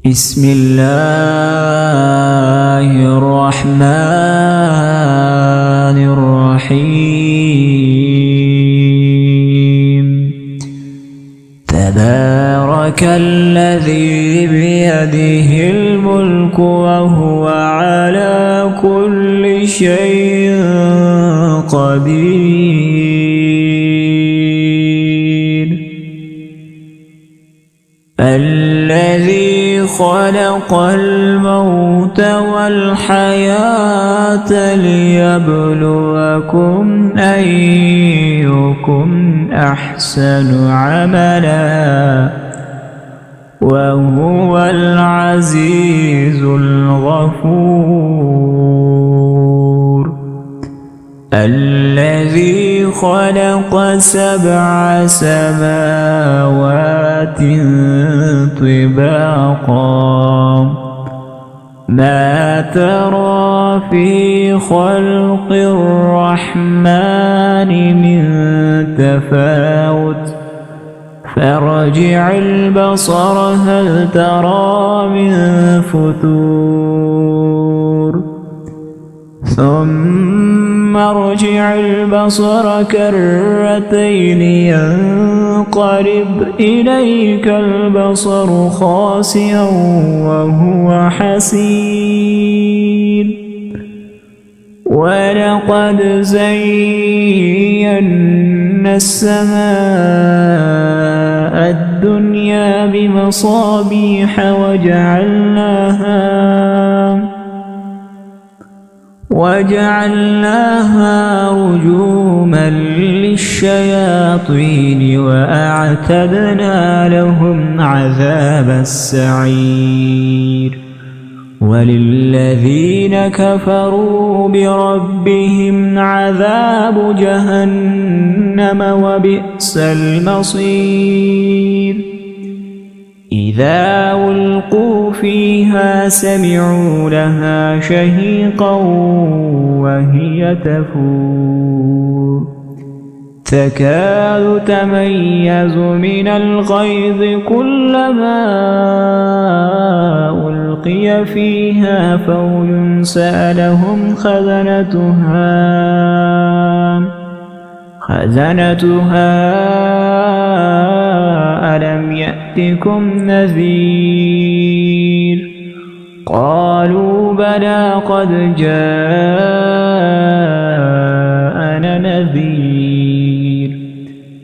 بسم الله الرحمن الرحيم. تبارك الذي بيده الملك وهو على كل شيء قدير. الذي خلق الموت والحياة ليبلوكم أيكم أحسن عملا وهو العزيز الغفور. الذي خلق 7 سماوات طباقا ما ترى في خلق الرحمن من تفاوت فارجع البصر هل ترى من فتور ثم ارجع البصر كرتين ينقلب إليك البصر خاسئا وهو حسير. ولقد زينا السماء الدنيا بمصابيح وجعلناها رجوما للشياطين وأعتدنا لهم عذاب السعير. وللذين كفروا بربهم عذاب جهنم وبئس المصير. إذا ألقوا فيها سمعوا لها شهيقا وهي تفور تكاد تميز من الغيظ كلما ألقي فيها فوج سألهم خزنتها ألم يأتكم نذير قالوا بلى قد جاءنا نذير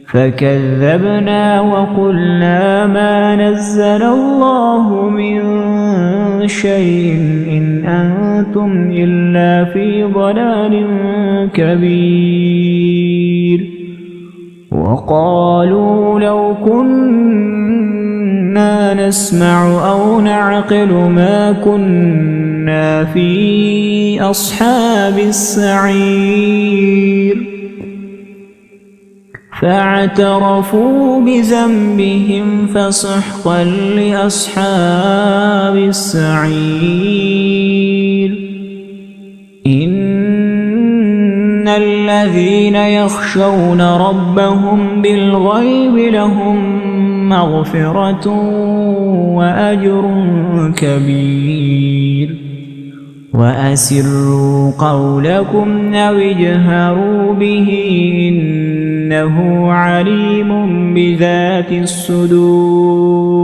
فكذبنا وقلنا ما نزل الله من شيء إن أنتم إلا في ضلال كبير. وقالوا لو كنا نسمع أو نعقل ما كنا في أصحاب السعير. فاعترفوا بذنبهم فسحقا لأصحاب السعير. إن الذين يخشون ربهم بالغيب لهم مغفرة وأجر كبير. وأسروا قولكم أو اجهروا به إنه عليم بذات الصدور.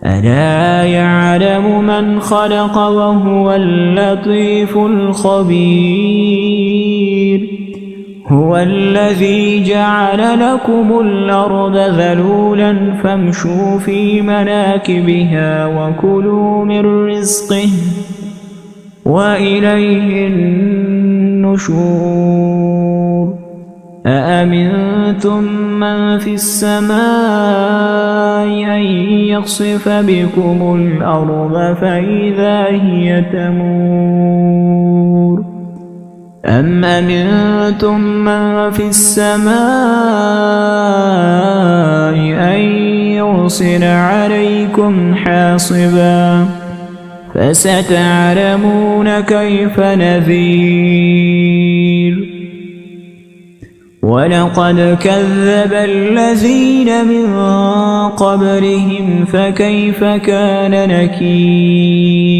ألا يعلم من خلق وهو اللطيف الخبير. هو الذي جعل لكم الأرض ذلولا فامشوا في مناكبها وكلوا من رزقه وإليه النشور. أأمنتم من في السماء أن يخسف بكم الأرض فإذا هي تمور أم أمنتم من في السماء أن يرسل عليكم حاصبا فستعلمون كيف نذير. ولقد كذب الذين من قبلهم فكيف كان نكير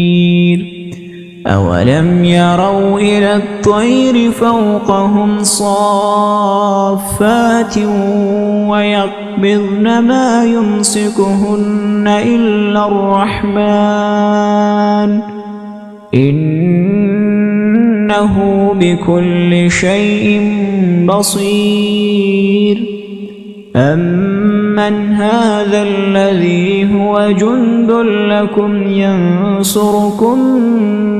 أولم يروا إلى الطير فوقهم صافات ويقبضن ما يمسكهن إلا الرحمن إنه بكل شيء بصير أمن هذا الذي هو جند لكم ينصركم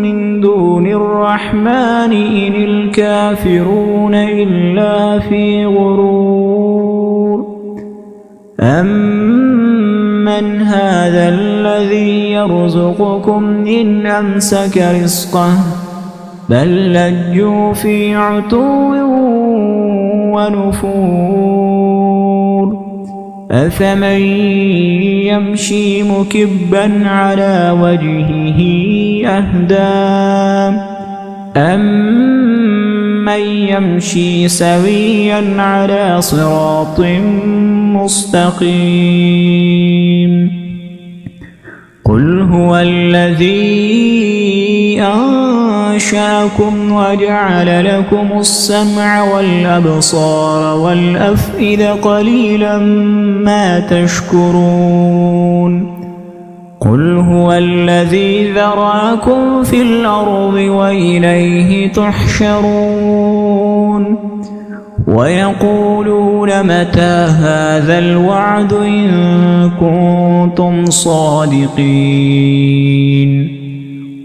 من دون الرحمن إن الكافرون إلا في غرور أمن هذا الذي يرزقكم إن أمسك رزقه بل لجوا في عتو ونفور أفمن يمشي مكبا على وجهه أهدى أمن يمشي سويا على صراط مستقيم قل هو الذي أنشأكم وجعل لكم السمع والأبصار والأفئدة قليلا ما تشكرون قل هو الذي ذرأكم في الأرض وإليه تحشرون ويقولون متى هذا الوعد إن كنتم صادقين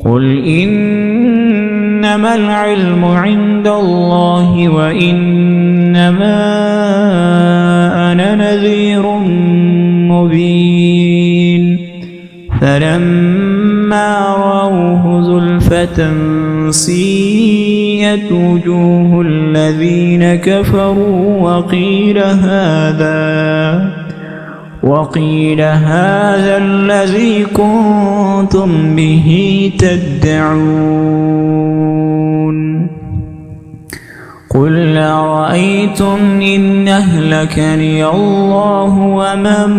قل إنما العلم عند الله وإنما أنا نذير مبين فلما رأوه زلفة سيئت وجوه الذين كفروا وقيل هذا الذي كنتم به تدعون قل أرأيتم إن أهلكني الله ومن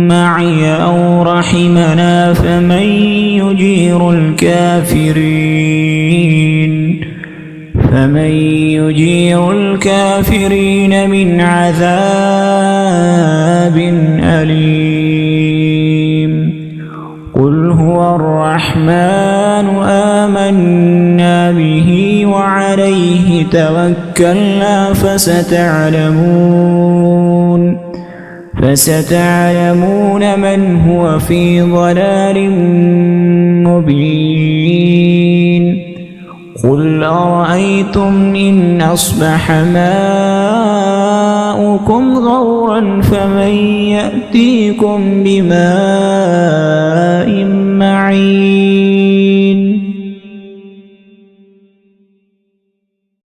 معي أو رحمنا فمن يجير الكافرين من عذاب أليم قل هو الرحمن آمنا به وعليه توكلنا فستعلمون من هو في ضلال مبين قل أرأيتم إن أصبح ماؤكم غورا فمن يأتيكم بماء